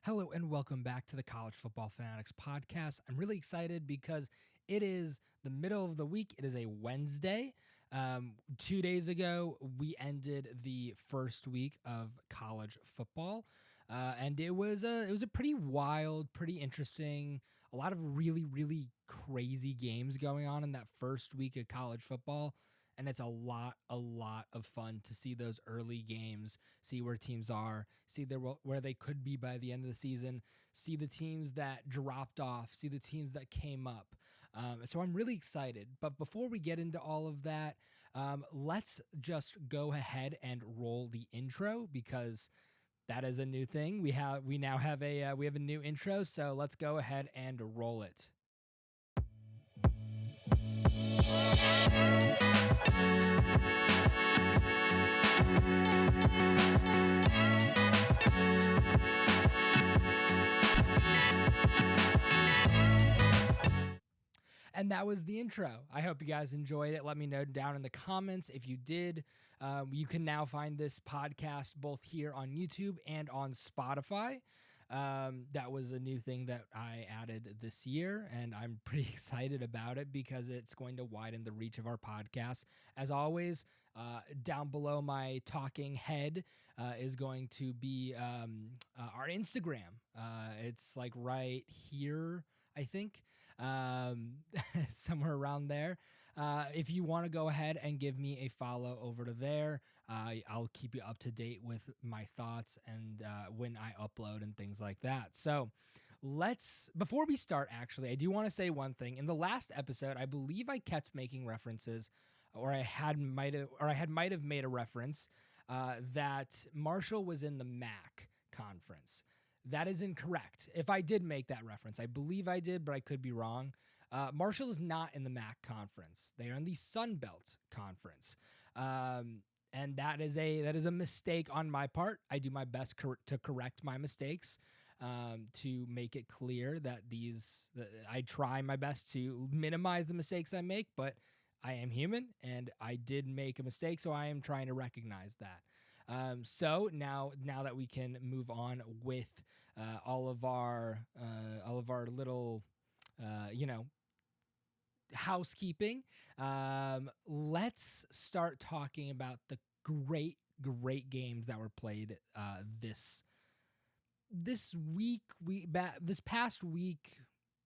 Hello and welcome back to the College Football Fanatics podcast. I'm really excited because it is the middle of the week. It is a Wednesday. 2 days ago, we ended the first week of college football, and it was a pretty wild, pretty interesting, a lot of really crazy games going on in that first week of college football. And it's a lot of fun to see those early games, see where teams are, see where they could be by the end of the season, see the teams that dropped off, see the teams that came up. So I'm really excited. But before we get into all of that, let's just go ahead and roll the intro because that is a new thing. We now have a new intro. So let's go ahead and roll it. And that was the intro. I hope you guys enjoyed it. Let me know down in the comments if you did. You can now find this podcast both here on YouTube and on Spotify. That was a new thing that I added this year, and I'm pretty excited about it because it's going to widen the reach of our podcast. As always, down below my talking head is going to be our Instagram. It's like right here, I think, somewhere around there. If you want to go ahead and give me a follow over to there, I'll keep you up to date with my thoughts and when I upload and things like that. So before we start, actually, I do want to say one thing. In the last episode, I believe I kept making references, or I might have made a reference that Marshall was in the MAC conference. That is incorrect. If I did make that reference, I believe I did, but I could be wrong. Marshall is not in the MAC conference. They are in the Sun Belt conference. And that is a mistake on my part. I do my best to correct my mistakes, to make it clear that I try my best to minimize the mistakes I make, but I am human and I did make a mistake, so I am trying to recognize that. So now that we can move on with all of our little housekeeping, let's start talking about the great games that were played this past week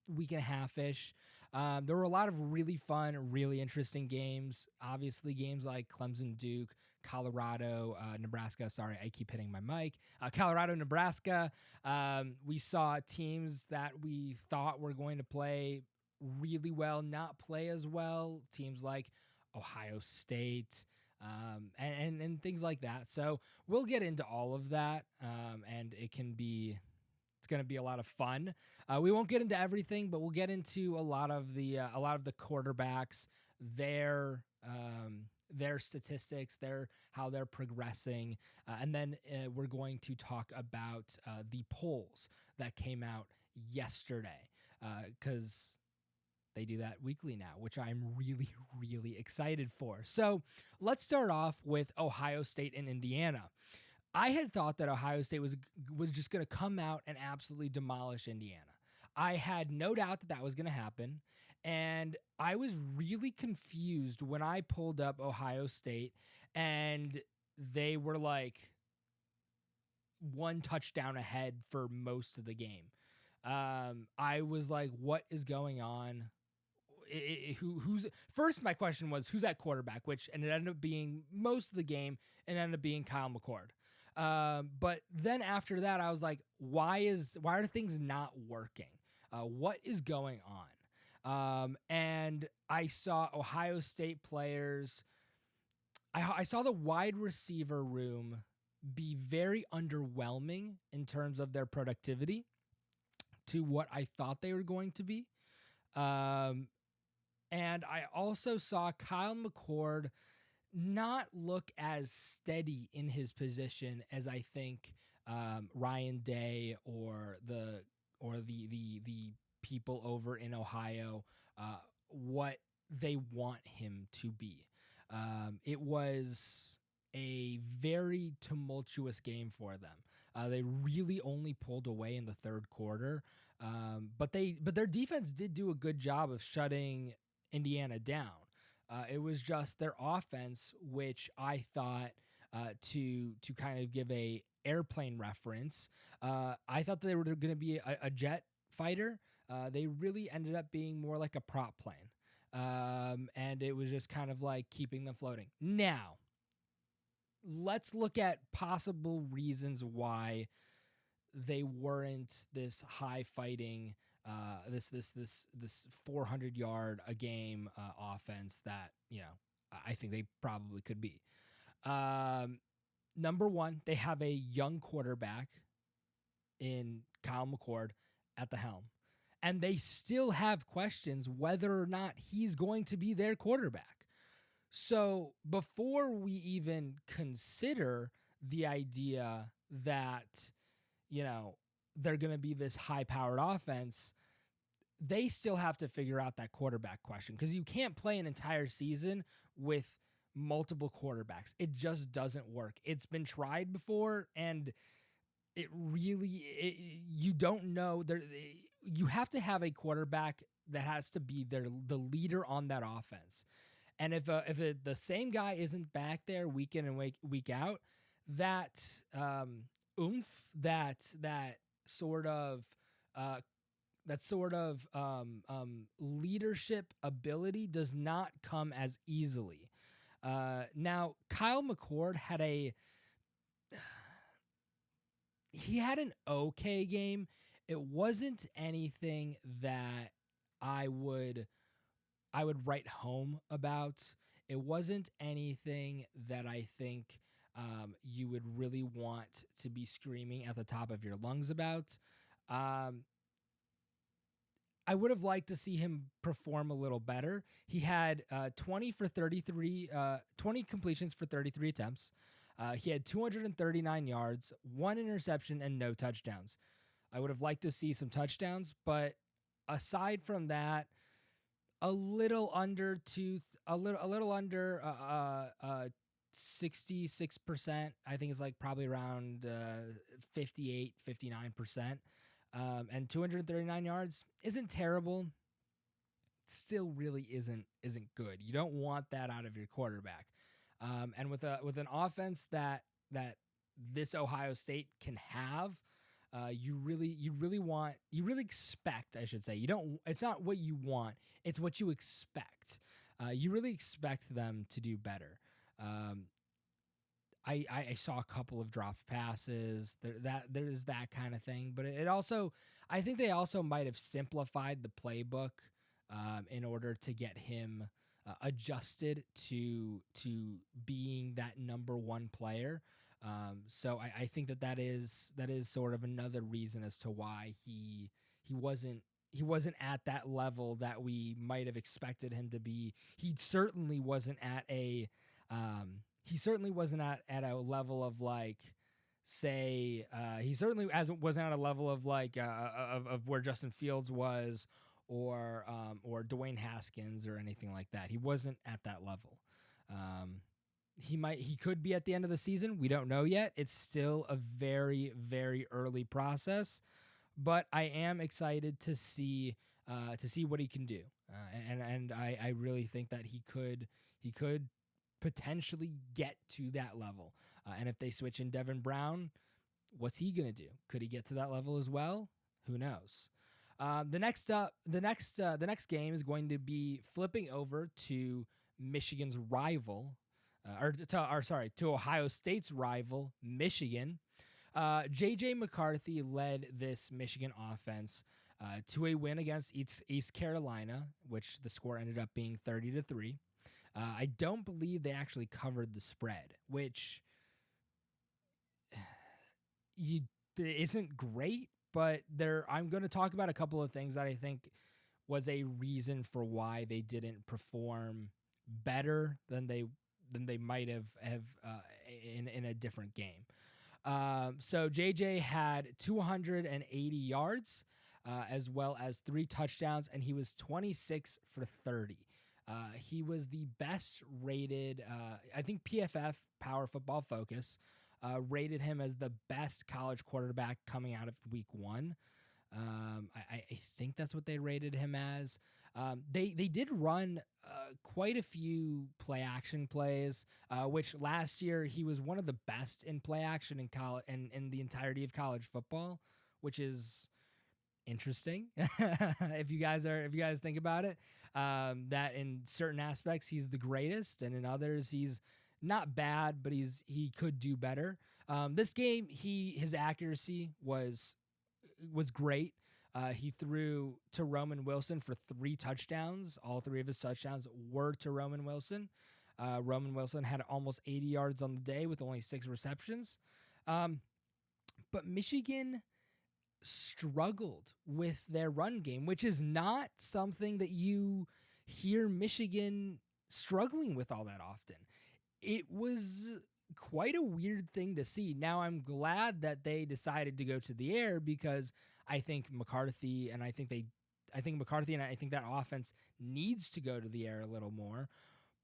and a half ish. There were a lot of really fun, really interesting games. Obviously, games like Clemson, Duke, Colorado, Nebraska. Sorry, I keep hitting my mic. Colorado, Nebraska. We saw teams that we thought were going to play really well not play as well. Teams like Ohio State. And things like that. So we'll get into all of that, and it's going to be a lot of fun. We won't get into everything, but we'll get into a lot of the quarterbacks, their statistics, how they're progressing, and then we're going to talk about the polls that came out yesterday, because they do that weekly now, which I'm really excited for. So let's start off with Ohio State and Indiana. I had thought that Ohio State was just going to come out and absolutely demolish Indiana. I had no doubt that was going to happen, and I was really confused when I pulled up Ohio State and they were like one touchdown ahead for most of the game. I was like, what is going on? Who's first? My question was, who's at quarterback, which ended up being most of the game and ended up being Kyle McCord. But then after that, I was like, why are things not working? What is going on? And I saw Ohio State players. I saw the wide receiver room be very underwhelming in terms of their productivity to what I thought they were going to be. And I also saw Kyle McCord not look as steady in his position as I think Ryan Day or the people over in Ohio what they want him to be. It was a very tumultuous game for them. They really only pulled away in the third quarter, but their defense did do a good job of shutting Indiana down. It was just their offense, which I thought, to kind of give a airplane reference, I thought they were going to be a jet fighter. They really ended up being more like a prop plane. And it was just kind of like keeping them floating. Now, let's look at possible reasons why they weren't this high fighting, this 400-yard a game offense that I think they probably could be. Number one, they have a young quarterback in Kyle McCord at the helm, and they still have questions whether or not he's going to be their quarterback. So before we even consider the idea that, they're going to be this high-powered offense, they still have to figure out that quarterback question, because you can't play an entire season with multiple quarterbacks. It just doesn't work. It's been tried before, and you don't know. You have to have a quarterback that has to be the leader on that offense. And if the same guy isn't back there week in and week out, that oomph, that sort of leadership ability does not come as easily. Now, Kyle McCord had an okay game. It wasn't anything that I would write home about. It wasn't anything that I think you would really want to be screaming at the top of your lungs about. I would have liked to see him perform a little better. He had 20 completions for 33 attempts. He had 239 yards, 1 interception, and no touchdowns. I would have liked to see some touchdowns, but aside from that, a little under 66%. I think it's like probably around 58, 59%. And 239 yards isn't terrible. Still really isn't good. You don't want that out of your quarterback. And with an offense that this Ohio State can have, you really expect, I should say. It's not what you want, it's what you expect. You really expect them to do better. I saw a couple of dropped passes. There's that kind of thing, but it also, I think they also might have simplified the playbook in order to get him adjusted to being that number one player. So I think that is sort of another reason as to why he wasn't at that level that we might have expected him to be. He certainly wasn't at a level of like, say, he certainly wasn't at a level of like of where Justin Fields was, or Dwayne Haskins or anything like that. He wasn't at that level. He could be at the end of the season. We don't know yet. It's still a very, very early process, but I am excited to see what he can do. And I really think that he could potentially get to that level. And if they switch in Devin Brown, what's he going to do? Could he get to that level as well? Who knows? The next game is going to be flipping over to Michigan's rival, to Ohio State's rival, Michigan. J.J. McCarthy led this Michigan offense to a win against East Carolina, which the score ended up being 30-3. I don't believe they actually covered the spread, which isn't great, but I'm going to talk about a couple of things that I think was a reason for why they didn't perform better than they might have in a different game. So JJ had 280 yards as well as 3 touchdowns, and he was 26 for 30. He was the best rated, I think PFF, Power Football Focus, rated him as the best college quarterback coming out of week one. I think that's what they rated him as. They did run quite a few play action plays, which last year he was one of the best in play action in college and in the entirety of college football, which is interesting. If you guys think about it, that in certain aspects he's the greatest, and in others he's not bad, but he could do better. This game, his accuracy was great. He threw to Roman Wilson for 3 touchdowns. All 3 of his touchdowns were to Roman Wilson. Roman Wilson had almost 80 yards on the day with only 6 receptions. But Michigan struggled with their run game, which is not something that you hear Michigan struggling with all that often. It was quite a weird thing to see. Now, I'm glad that they decided to go to the air, because I think McCarthy and I think that offense needs to go to the air a little more.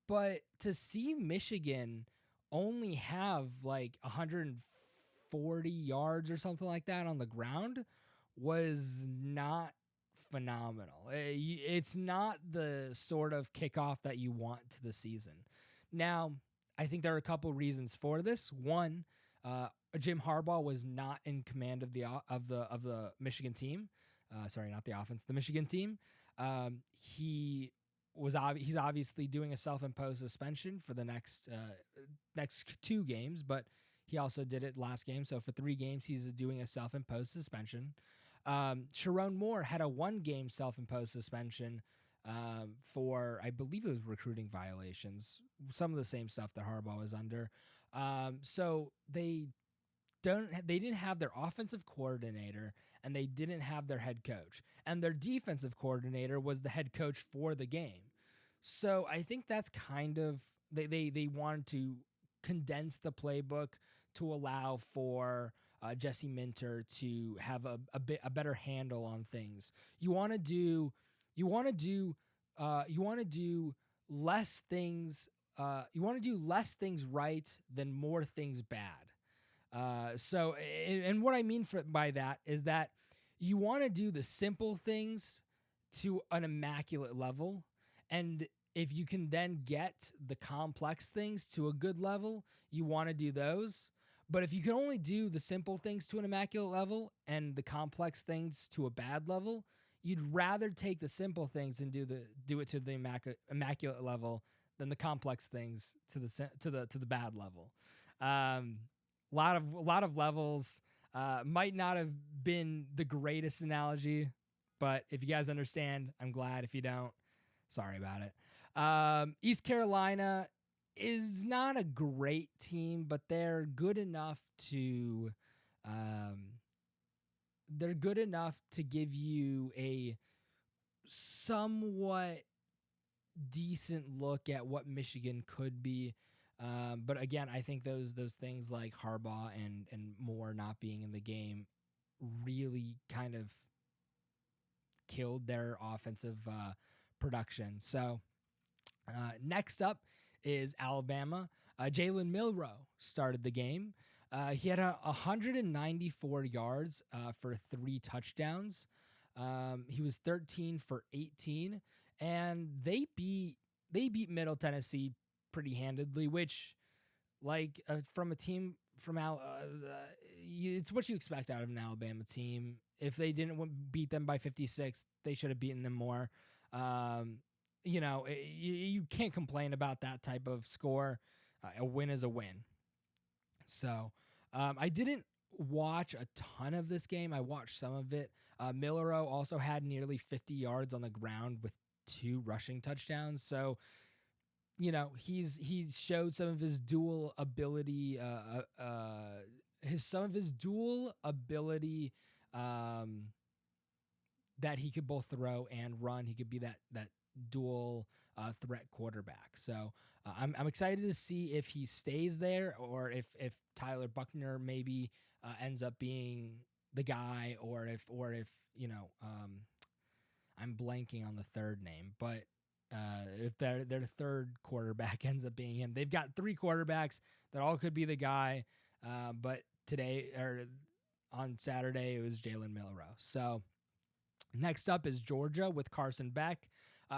But to see Michigan only have like 140 yards or something like that on the ground was not phenomenal. It's not the sort of kickoff that you want to the season. Now, I think there are a couple reasons for this. One, Jim Harbaugh was not in command of the Michigan team. Sorry, not the offense, the Michigan team. He's obviously doing a self-imposed suspension for the next 2 games, but he also did it last game. So for 3 games, he's doing a self-imposed suspension. Sharon Moore had a 1-game self-imposed suspension for, I believe it was recruiting violations, some of the same stuff that Harbaugh was under. So they didn't have their offensive coordinator, and they didn't have their head coach, and their defensive coordinator was the head coach for the game. So I think that's kind of, they wanted to condense the playbook to allow for Jesse Minter to have a better handle on things. You want to do less things. You want to do less things right than more things bad. So what I mean by that is that you want to do the simple things to an immaculate level, and if you can then get the complex things to a good level, you want to do those. But if you can only do the simple things to an immaculate level and the complex things to a bad level, you'd rather take the simple things and do it to the immaculate level than the complex things to the bad level. Lot of levels. Might not have been the greatest analogy, but if you guys understand, I'm glad. If you don't, sorry about it. East Carolina is not a great team, but they're good enough to give you a somewhat decent look at what Michigan could be. But again, I think those things like Harbaugh and Moore not being in the game really kind of killed their offensive production. So next up is Alabama. Jalen Milroe started the game. He had 194 yards for 3 touchdowns. He was 13 for 18, and they beat Middle Tennessee pretty handedly, which, like, from a team from it's what you expect out of an Alabama team. If they didn't beat them by 56, they should have beaten them more. You can't complain about that type of score. A win is a win. So I didn't watch a ton of this game. I watched some of it. Milroe also had nearly 50 yards on the ground with 2 rushing touchdowns. So, he's showed some of his dual ability. That he could both throw and run. He could be that dual threat quarterback. So I'm excited to see if he stays there, or if Tyler Buchner maybe ends up being the guy, or if I'm blanking on the third name, but if their third quarterback ends up being him. They've got 3 quarterbacks that all could be the guy. But today or on Saturday, it was Jalen Milroe. So next up is Georgia with Carson Beck.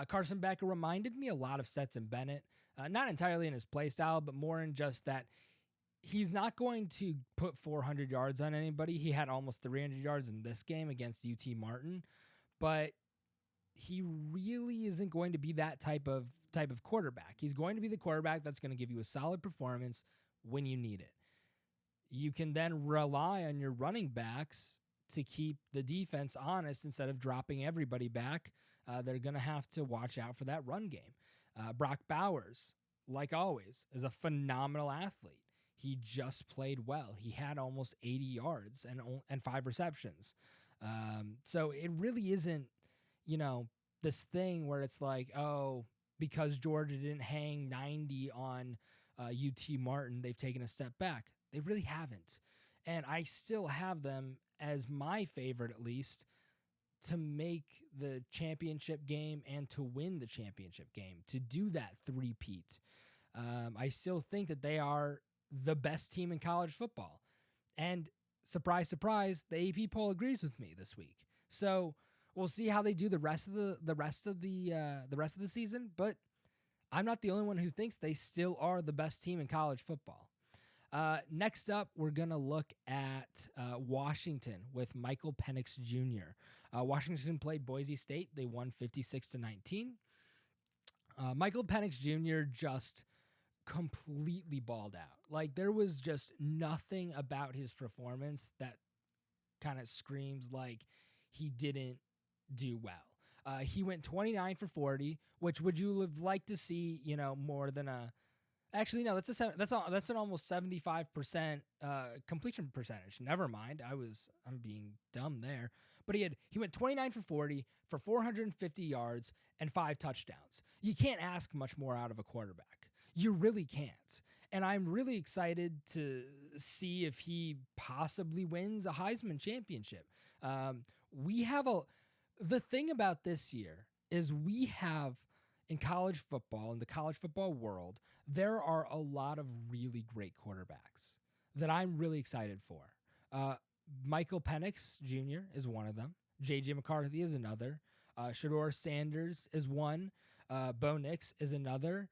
Carson Beck reminded me a lot of Stetson Bennett, not entirely in his play style, but more in just that he's not going to put 400 yards on anybody. He had almost 300 yards in this game against UT Martin, but he really isn't going to be that type of quarterback. He's going to be the quarterback that's going to give you a solid performance when you need it. You can then rely on your running backs to keep the defense honest instead of dropping everybody back. They're going to have to watch out for that run game. Brock Bowers, like always, is a phenomenal athlete. He just played well. He had almost 80 yards and 5 receptions. So it really isn't, this thing where it's like, oh, because Georgia didn't hang 90 on UT Martin, they've taken a step back. They really haven't. And I still have them as my favorite, at least, to make the championship game and to win the championship game, to do that three-peat. I still think that they are the best team in college football. And surprise, surprise, the AP poll agrees with me this week. So we'll see how they do the rest of the season. But I'm not the only one who thinks they still are the best team in college football. Next up, we're going to look at Washington with Michael Penix Jr. Washington played Boise State. They won 56-19. Michael Penix Jr. just completely balled out. Like, there was just nothing about his performance that kind of screams like he didn't do well. He went 29 for 40, which would you have liked to see, more than a... Actually, no, that's an almost 75% completion percentage. Never mind. I'm being dumb there. But he went 29 for 40 for 450 yards and 5 touchdowns. You can't ask much more out of a quarterback. You really can't. And I'm really excited to see if he possibly wins a Heisman Championship. The thing about this year is we have, in college football, in the college football world, there are a lot of really great quarterbacks that I'm really excited for. Michael Penix Jr. is one of them. J.J. McCarthy is another. Shedeur Sanders is one. Bo Nix is another.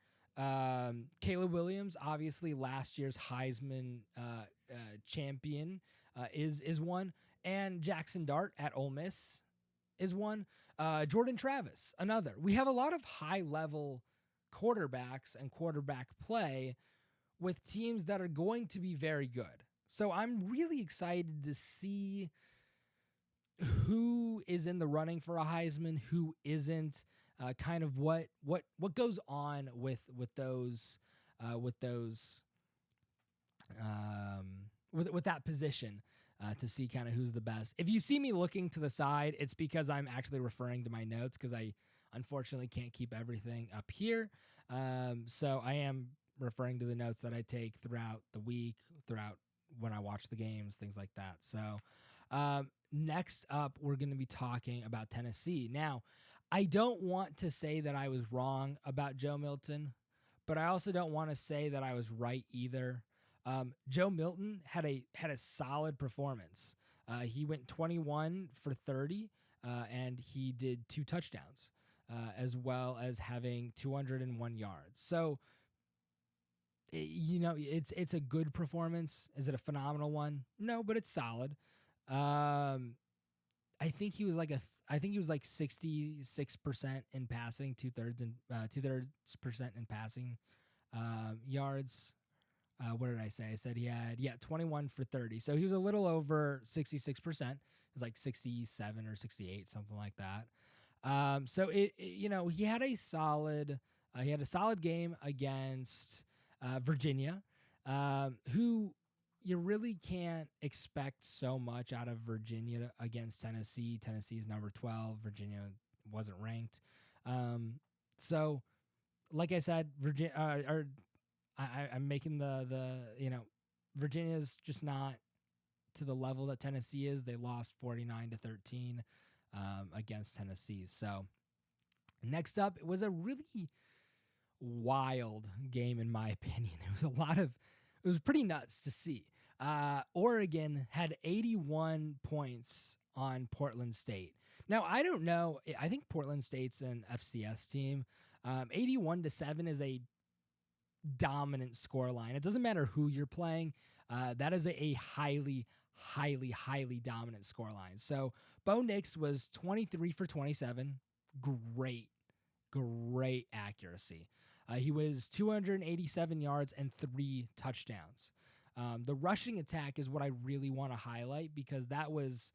Caleb Williams, obviously last year's Heisman champion, is one. And Jackson Dart at Ole Miss is one. Jordan Travis, another. We have a lot of high-level quarterbacks and quarterback play with teams that are going to be very good. So I'm really excited to see who is in the running for a Heisman, who isn't, kind of what goes on with that position. To see kind of who's the best. If you see me looking to the side, it's because I'm actually referring to my notes because I unfortunately can't keep everything up here. So I am referring to the notes that I take throughout the week, throughout when I watch the games, things like that. So next up, we're going to be talking about Tennessee. Now, I don't want to say that I was wrong about Joe Milton, but I also don't want to say that I was right either. Joe Milton had a solid performance. He went 21 for 30, and he did 2 touchdowns, as well as having 201 yards. So, it's a good performance. Is it a phenomenal one? No, but it's solid. I think he was like 66% in passing, 2/3% in passing yards. What did I say? I said he had 21 for 30. So he was a little over 66%. It was like 67 or 68, something like that. So he had a solid game against Virginia, who you really can't expect so much out of Virginia against Tennessee. Tennessee's number 12. Virginia wasn't ranked. So like I said, I'm making Virginia's just not to the level that Tennessee is. They lost 49-13 against Tennessee. So next up, it was a really wild game in my opinion. It was pretty nuts to see. Oregon had 81 points on Portland State. Now, I don't know. I think Portland State's an FCS team. 81-7 is a dominant score line. It doesn't matter who you're playing. That is a highly, highly, highly dominant score line. So Bo Nix was 23 for 27. Great accuracy. He was 287 yards and 3 touchdowns. The rushing attack is what I really want to highlight because that was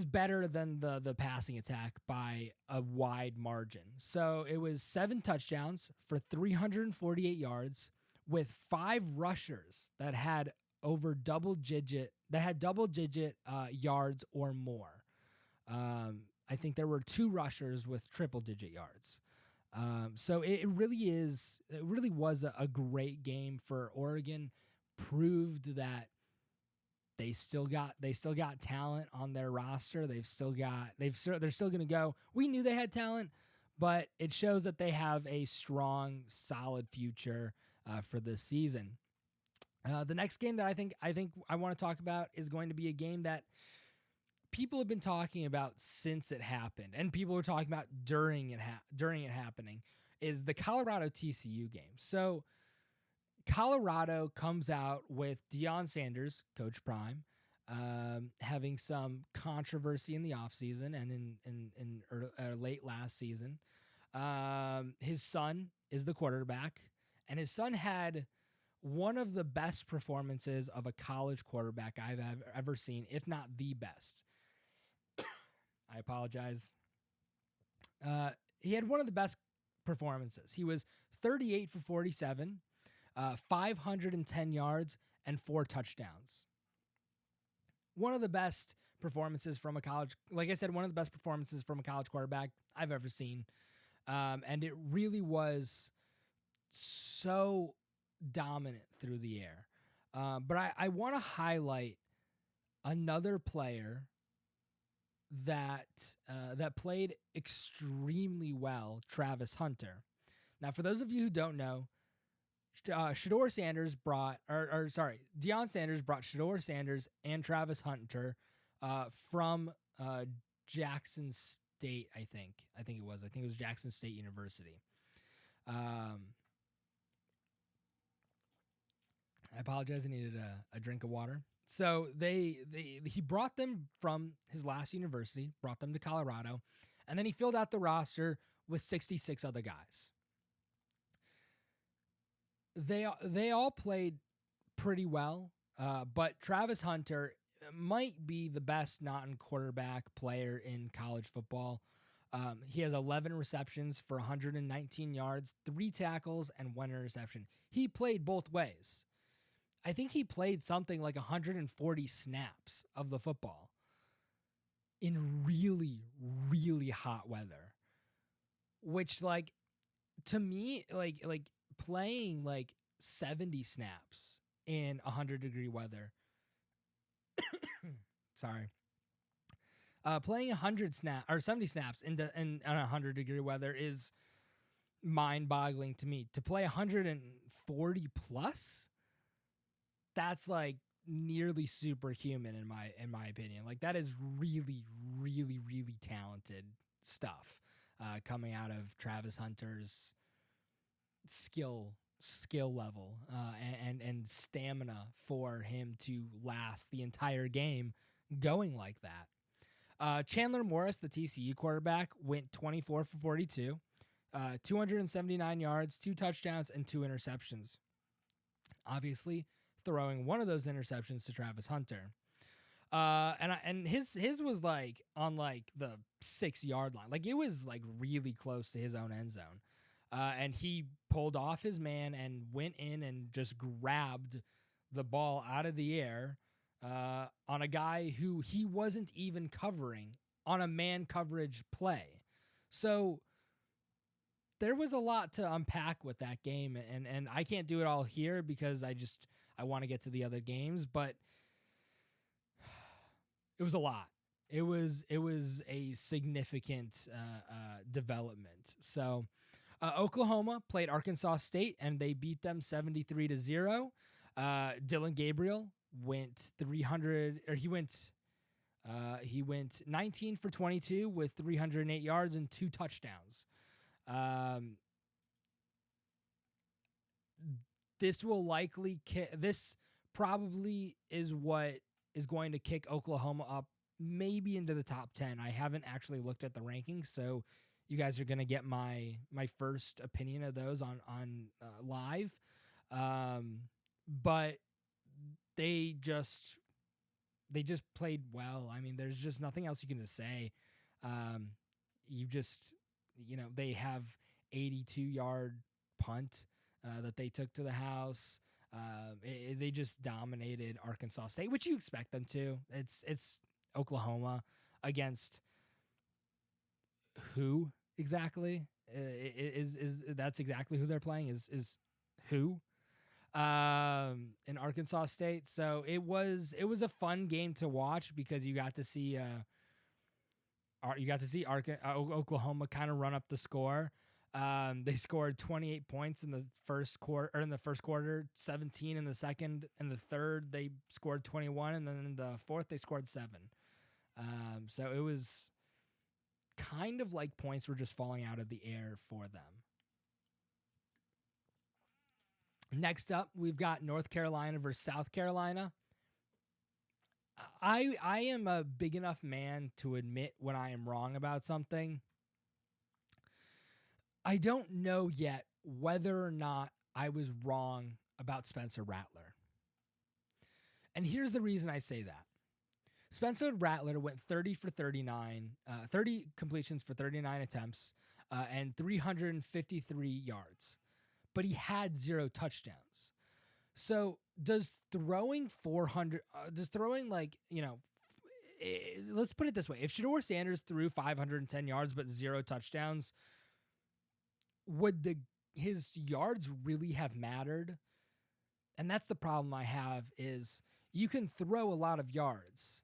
better than the passing attack by a wide margin. So it was 7 touchdowns for 348 yards with 5 rushers that had double digit yards or more. I think there were 2 rushers with triple digit yards. So it really was a great game for Oregon. Proved that they're still got talent on their roster. They're still going to go. We knew they had talent, but it shows that they have a strong, solid future for this season. The next game that I think I want to talk about is going to be a game that people have been talking about since it happened, and people were talking about during it happening, is the Colorado TCU game. So Colorado comes out with Deion Sanders, Coach Prime, having some controversy in the offseason and in late last season. His son is the quarterback, and his son had one of the best performances of a college quarterback I've ever seen, if not the best. I apologize. He had one of the best performances. He was 38 for 47, 510 yards, and 4 touchdowns. One of the best performances from a college, like I said, one of the best performances from a college quarterback I've ever seen. And it really was so dominant through the air. But I want to highlight another player that played extremely well, Travis Hunter. Now, for those of you who don't know, Deion Sanders brought Shedeur Sanders and Travis Hunter from Jackson State, I think it was Jackson State University. I apologize. I needed a drink of water. So he brought them from his last university, brought them to Colorado, and then he filled out the roster with 66 other guys. They all played pretty well, but Travis Hunter might be the best non-quarterback player in college football. He has 11 receptions for 119 yards, 3 tackles, and 1 interception. He played both ways. I think he played something like 140 snaps of the football in really, really hot weather, which, like, to me, like playing like 70 snaps in 100-degree weather. Sorry. Playing 70 snaps in 100-degree weather is mind-boggling to me. To play 140 plus, that's like nearly superhuman in my opinion. Like, that is really, really, really talented stuff coming out of Travis Hunter's skill level and stamina for him to last the entire game going like that. Chandler Morris, the TCU quarterback, went 24 for 42, 279 yards, 2 touchdowns, and 2 interceptions. Obviously, throwing one of those interceptions to Travis Hunter. And his was like on like the 6-yard line. Like, it was like really close to his own end zone. And he pulled off his man and went in and just grabbed the ball out of the air on a guy who he wasn't even covering on a man coverage play. So there was a lot to unpack with that game, and I can't do it all here because I want to get to the other games, but it was a lot. It was a significant development. So Oklahoma played Arkansas State and they beat them 73-0. Dylan Gabriel went 300, or he went 19 for 22 with 308 yards and 2 touchdowns. This will likely this probably is what is going to kick Oklahoma up maybe into the top 10. I haven't actually looked at the rankings, so you guys are going to get my first opinion of those on live. But they just played well. I mean, there's just nothing else you can just say. They have 82-yard punt that they took to the house. They just dominated Arkansas State, which you expect them to. It's Oklahoma against who exactly? Is that's exactly who they're playing? Is who? In Arkansas State. So it was a fun game to watch because you got to see Oklahoma kind of run up the score. They scored 28 points in the first quarter, 17 in the second, and the third they scored 21, and then in the fourth they scored 7. So it was kind of like points were just falling out of the air for them. Next up, we've got North Carolina versus South Carolina. I am a big enough man to admit when I am wrong about something. I don't know yet whether or not I was wrong about Spencer Rattler. And here's the reason I say that. Spencer Rattler went 30 for 39, 30 completions for 39 attempts, and 353 yards. But he had 0 touchdowns. So let's put it this way. If Shedeur Sanders threw 510 yards but 0 touchdowns, would his yards really have mattered? And that's the problem I have is you can throw a lot of yards.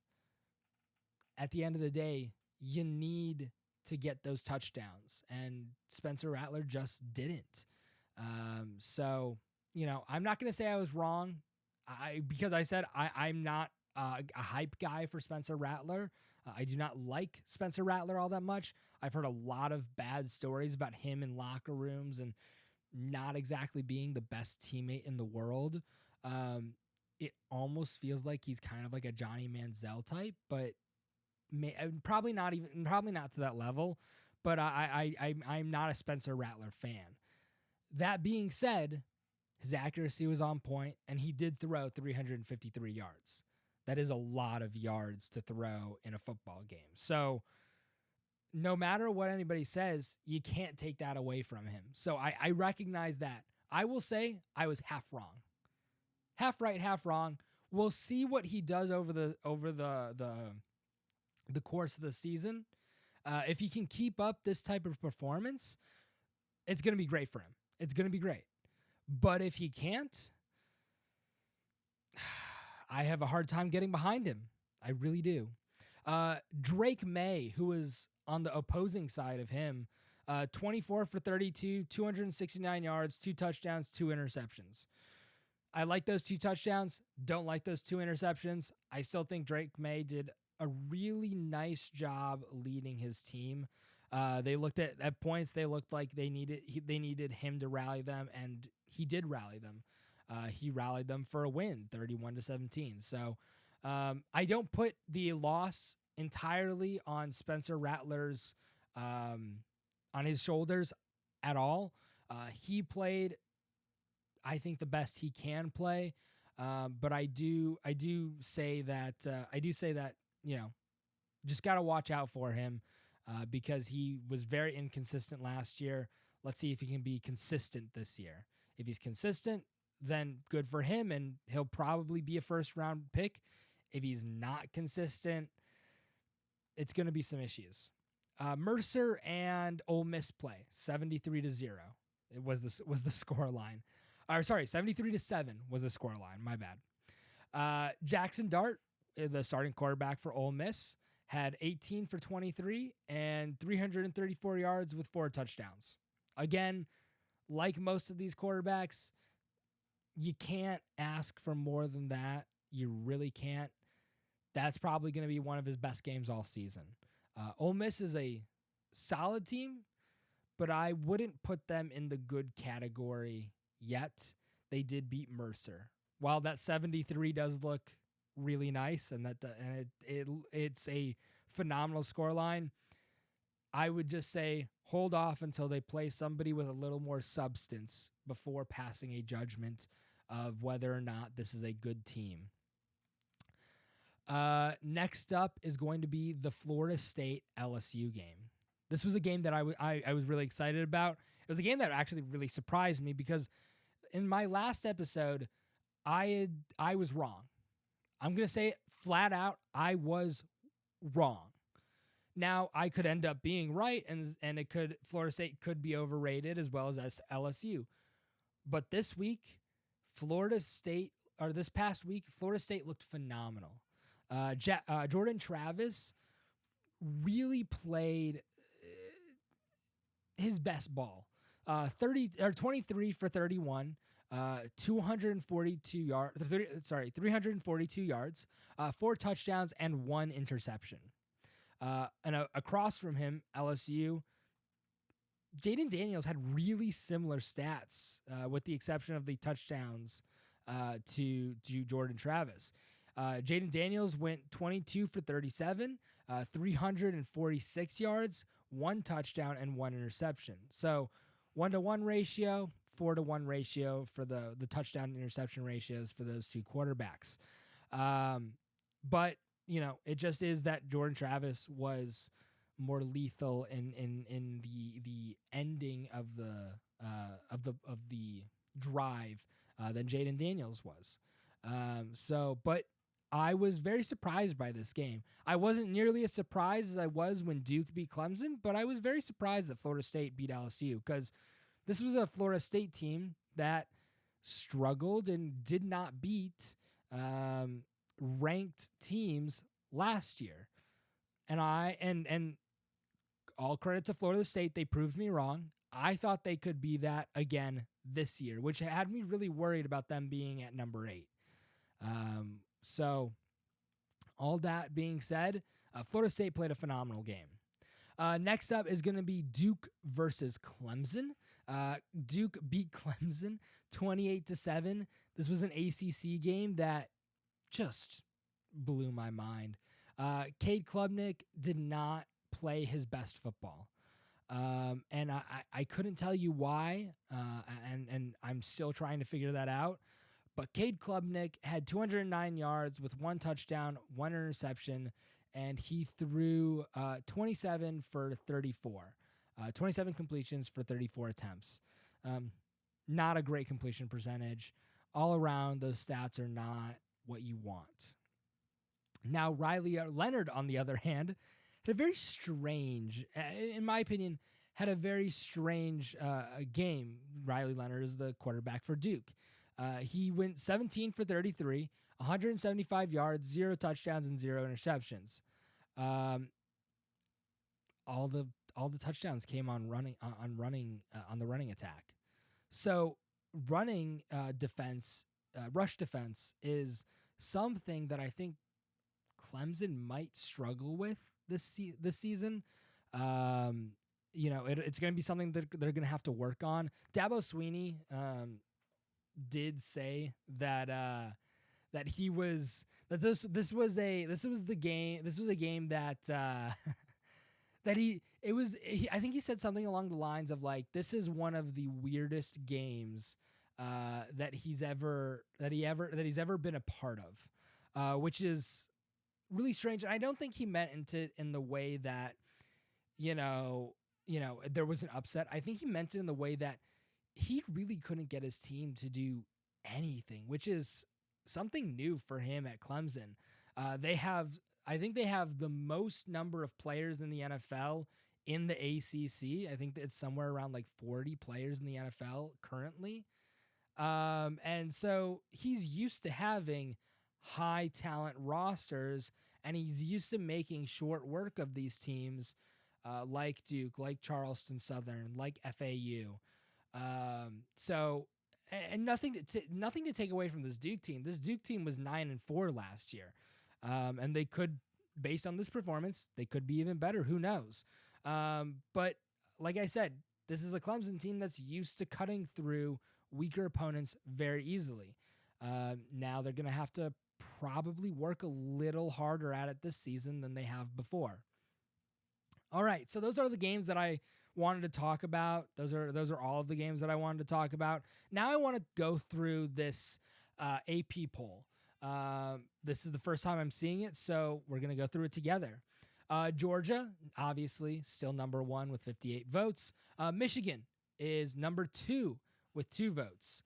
At the end of the day, you need to get those touchdowns. And Spencer Rattler just didn't. So, I'm not going to say I was wrong because I said I'm not a hype guy for Spencer Rattler. I do not like Spencer Rattler all that much. I've heard a lot of bad stories about him in locker rooms and not exactly being the best teammate in the world. It almost feels like he's kind of like a Johnny Manziel type, but probably not to that level. But I'm not a Spencer Rattler fan. That being said, his accuracy was on point, and he did throw 353 yards. That is a lot of yards to throw in a football game. So no matter what anybody says, you can't take that away from him. So I recognize that. I will say I was half wrong. Half right, half wrong. We'll see what he does over the course of the season. If he can keep up this type of performance, it's going to be great for him. It's going to be great. But if he can't, I have a hard time getting behind him. I really do. Drake May, who was on the opposing side of him, 24 for 32, 269 yards, 2 touchdowns, 2 interceptions. I like those 2 touchdowns. Don't like those 2 interceptions. I still think Drake May did a really nice job leading his team. They looked at points. They looked like they needed him to rally them, and he did rally them. He rallied them for a win, 31-17. So I don't put the loss entirely on Spencer Rattler's on his shoulders at all. He played, I think, the best he can play. But I do say that just got to watch out for him. Because he was very inconsistent last year. Let's see if he can be consistent this year. If he's consistent, then good for him, and he'll probably be a first-round pick. If he's not consistent, it's going to be some issues. Mercer and Ole Miss play 73-0. It was the score line. 73-7 was the score line. My bad. Jackson Dart, the starting quarterback for Ole Miss, had 18 for 23 and 334 yards with 4 touchdowns. Again, like most of these quarterbacks, you can't ask for more than that. You really can't. That's probably going to be one of his best games all season. Ole Miss is a solid team, but I wouldn't put them in the good category yet. They did beat Mercer. While that 73 does look really nice and it's a phenomenal scoreline, I would just say hold off until they play somebody with a little more substance before passing a judgment of whether or not this is a good team. Next up is going to be the Florida State LSU game. This was a game that I was really excited about. It was a game that actually really surprised me because in my last episode, I was wrong. I'm going to say it flat out, I was wrong. Now, I could end up being right, and Florida State could be overrated as well as LSU. But this past week, Florida State looked phenomenal. Jordan Travis really played his best ball. 23 for 31, 342 yards, 4 touchdowns, and 1 interception. And across from him, LSU, Jayden Daniels had really similar stats, with the exception of the touchdowns to Jordan Travis. Jayden Daniels went 22 for 37, 346 yards, 1 touchdown, and 1 interception. So 1-to-1 ratio, 4-to-1 ratio for the touchdown interception ratios for those two quarterbacks. But it just is that Jordan Travis was more lethal in the ending of the drive than Jayden Daniels was. But I was very surprised by this game. I wasn't nearly as surprised as I was when Duke beat Clemson, but I was very surprised that Florida State beat LSU because this was a Florida State team that struggled and did not beat ranked teams last year. And all credit to Florida State, they proved me wrong. I thought they could be that again this year, which had me really worried about them being at number 8. So all that being said, Florida State played a phenomenal game. Next up is going to be Duke versus Clemson. Duke beat Clemson 28-7. This was an ACC game that just blew my mind. Cade Klubnik did not play his best football. And I couldn't tell you why, and I'm still trying to figure that out. But Cade Klubnik had 209 yards with 1 touchdown, 1 interception, and he threw 27 for 34. 27 completions for 34 attempts. Not a great completion percentage. All around, those stats are not what you want. Now, Riley Leonard, on the other hand, had a very strange, in my opinion, game. Riley Leonard is the quarterback for Duke. He went 17 for 33, 175 yards, 0 touchdowns, and 0 interceptions. All the touchdowns came on the running attack. So running defense, rush defense is something that I think Clemson might struggle with this season. It's going to be something that they're going to have to work on. Dabo Swinney did say that he was that this was a game that I think he said something along the lines of like, this is one of the weirdest games that he's ever been a part of, which is really strange. And I don't think he meant it in the way that there was an upset. I think he meant it in the way that he really couldn't get his team to do anything, which is something new for him at Clemson. I think they have the most number of players in the NFL in the ACC. I think it's somewhere around like 40 players in the NFL currently. And so he's used to having high talent rosters, and he's used to making short work of these teams. like Duke, like Charleston Southern, like FAU. So, and nothing to take away from this Duke team. This Duke team was 9-4 last year, and they could, based on this performance, they could be even better. Who knows? But like I said, this is a Clemson team that's used to cutting through weaker opponents very easily. Now they're going to have to probably work a little harder at it this season than they have before. All right, so those are the games that I wanted to talk about. Those are all of the games that I wanted to talk about. Now I want to go through this AP poll. This is the first time I'm seeing it, so we're going to go through it together. Georgia, obviously, still number 1 with 58 votes. Michigan is number 2 with 2 votes,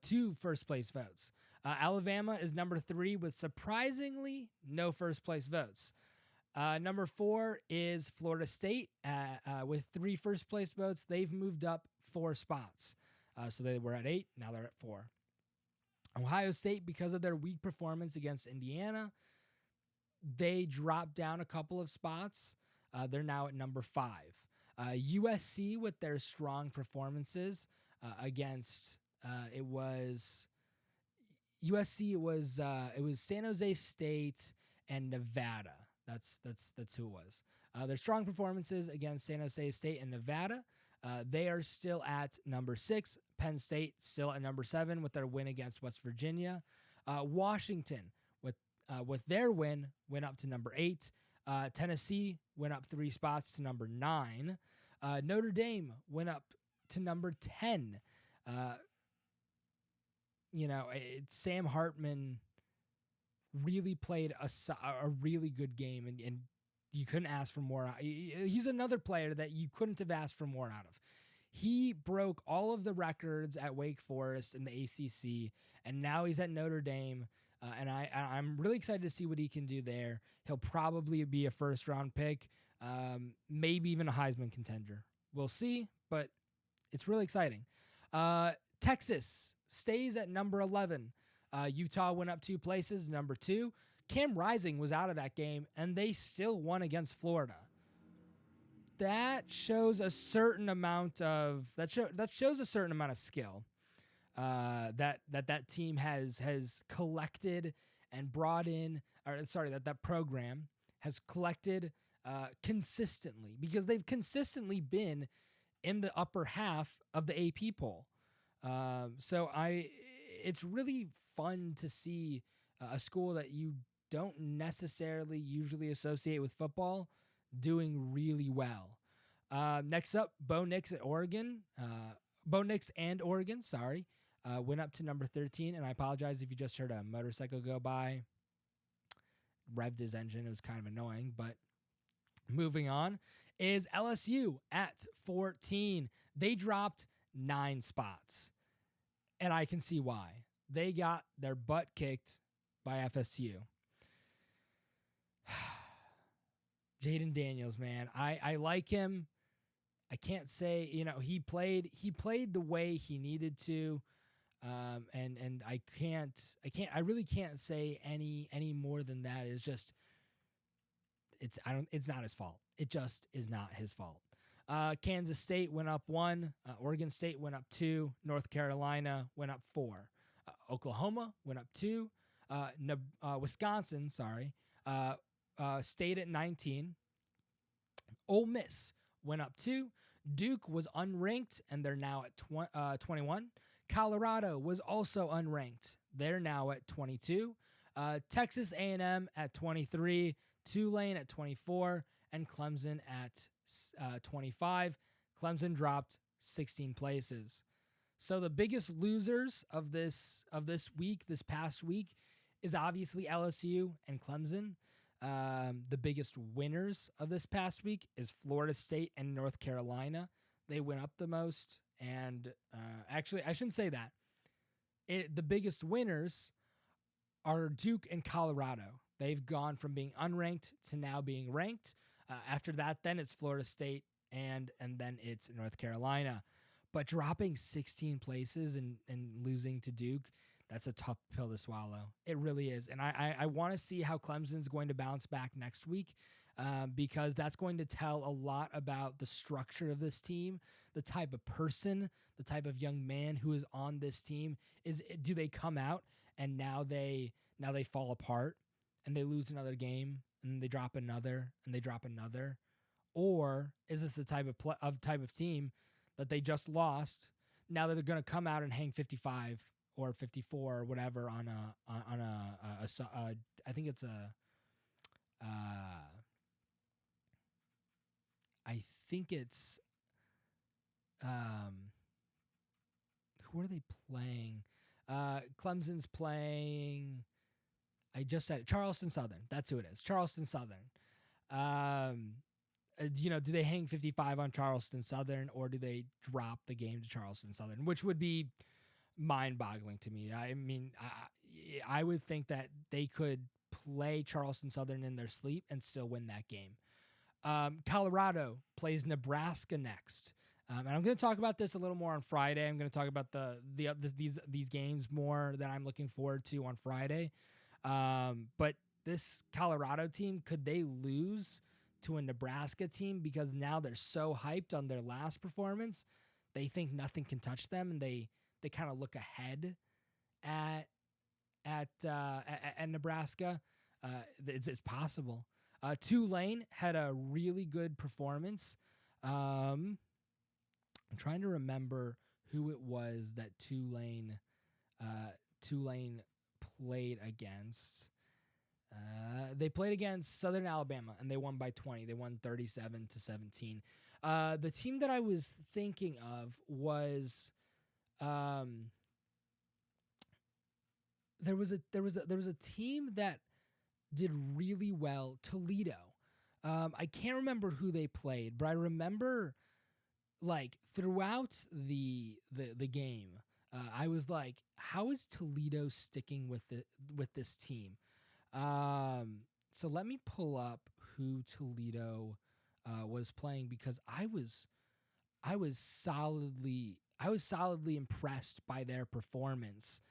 2 first place votes. Alabama is number 3 with surprisingly no first place votes. Number 4 is Florida State with 3 first place votes. They've moved up 4 spots. So they were at 8, now they're at 4. Ohio State, because of their weak performance against Indiana, they dropped down a couple of spots. They're now at number 5. USC, with their strong performances against it was San Jose State and Nevada. That's who it was. Their strong performances against San Jose State and Nevada. They are still at number 6. Penn State still at number 7 with their win against West Virginia. Washington with their win went up to number 8. Tennessee went up 3 spots to number 9. Notre Dame went up to number 10. Sam Hartman really played a really good game, and you couldn't ask for more. He's another player that you couldn't have asked for more out of. He broke all of the records at Wake Forest in the ACC, and now he's at Notre Dame. And I'm really excited to see what he can do there. He'll probably be a first-round pick, maybe even a Heisman contender. We'll see, but it's really exciting. Texas stays at number 11. Utah went up 2 places, number 2. Cam Rising was out of that game, and they still won against Florida. That shows a certain amount of shows a certain amount of skill that team has collected and brought in. That program has collected consistently, because they've consistently been in the upper half of the AP poll. It's really fun to see a school that you don't necessarily usually associate with football doing really well. Next up, Bo Nix and Oregon, went up to number 13. And I apologize if you just heard a motorcycle go by. Revved his engine. It was kind of annoying, but moving on is LSU at 14. They dropped 9 spots, and I can see why. They got their butt kicked by FSU. Jaden Daniels, man, I like him. I can't say, he played the way he needed to. And I really can't say any more than that. It's not his fault. It just is not his fault. Kansas State went up 1. Oregon State went up 2. North Carolina went up 4. Oklahoma went up 2. Wisconsin, stayed at 19. Ole Miss went up 2. Duke was unranked, and they're now at 21. Colorado was also unranked. They're now at 22. Texas A&M at 23. Tulane at 24. And Clemson at 25. Clemson dropped 16 places. So the biggest losers of this past week, is obviously LSU and Clemson. The biggest winners of this past week is Florida State and North Carolina. They went up the most. And actually, I shouldn't say that. The biggest winners are Duke and Colorado. They've gone from being unranked to now being ranked. After that, then it's Florida State, and then it's North Carolina. But dropping 16 places and losing to Duke, that's a tough pill to swallow. It really is. And I want to see how Clemson's going to bounce back next week. because that's going to tell a lot about the structure of this team, the type of person, the type of young man who is on this team. Do they come out and now they fall apart and they lose another game and they drop another and they drop another, or is this the type of team that they just lost? Now that they're going to come out and hang 55 or 54 or whatever on I think it's I think it's who are they playing? Clemson's playing. I just said it, Charleston Southern. That's who it is. Charleston Southern. Do they hang 55 on Charleston Southern, or do they drop the game to Charleston Southern, which would be mind-boggling to me. I mean, I would think that they could play Charleston Southern in their sleep and still win that game. Colorado plays Nebraska next. And I'm going to talk about this a little more on Friday. I'm going to talk about these games more that I'm looking forward to on Friday. But this Colorado team, could they lose to a Nebraska team because now they're so hyped on their last performance, they think nothing can touch them, and they kind of look ahead at Nebraska. It's possible. Tulane had a really good performance. I'm trying to remember who it was that Tulane played against. They played against Southern Alabama, and they won by 20. They won 37-17. The team that I was thinking of was there was a team that did really well, Toledo. I can't remember who they played, but I remember like throughout the game, I was like, how is Toledo sticking with this team? So let me pull up who Toledo was playing, because I was solidly impressed by their performance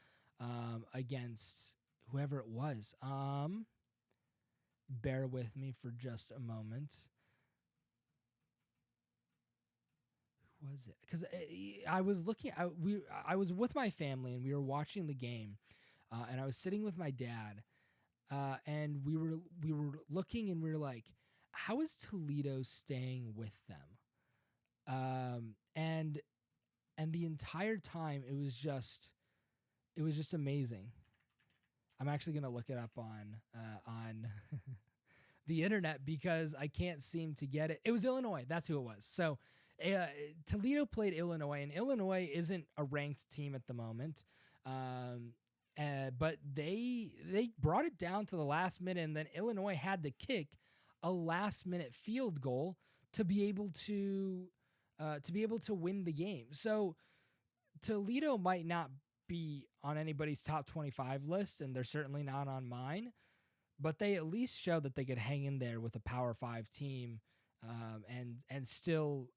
against whoever it was. Bear with me for just a moment. Who was it? Because I was looking. I was with my family and we were watching the game, and I was sitting with my dad, and we were looking and we were like, how is Toledo staying with them? And the entire time it was just amazing. I'm actually going to look it up on the internet because I can't seem to get it. It was Illinois. That's who it was. So Toledo played Illinois, and Illinois isn't a ranked team at the moment. But they brought it down to the last minute, and then Illinois had to kick a last-minute field goal to be able to win the game. So Toledo might not be on anybody's top 25 list, and they're certainly not on mine, but they at least showed that they could hang in there with a Power 5 team, and still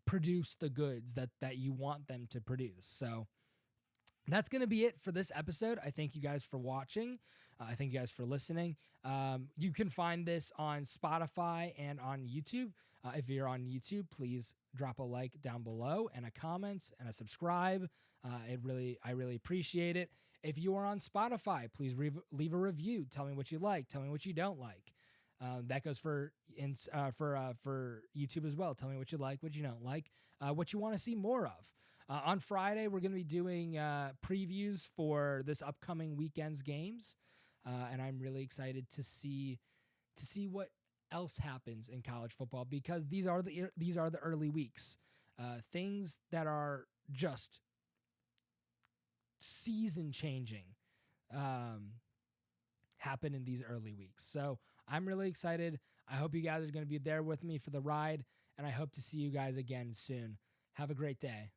produce the goods that you want them to produce. So that's going to be it for this episode. I thank you guys for watching. I thank you guys for listening. You can find this on Spotify and on YouTube. If you're on YouTube, please drop a like down below and a comment and a subscribe. I really appreciate it. If you are on Spotify, please leave a review. Tell me what you like. Tell me what you don't like. That goes for YouTube as well. Tell me what you like, what you don't like, what you want to see more of. On Friday, we're going to be doing previews for this upcoming weekend's games, and I'm really excited to see what else happens in college football, because these are the early weeks. Things that are just season changing happen in these early weeks. So I'm really excited. I hope you guys are going to be there with me for the ride, and I hope to see you guys again soon. Have a great day.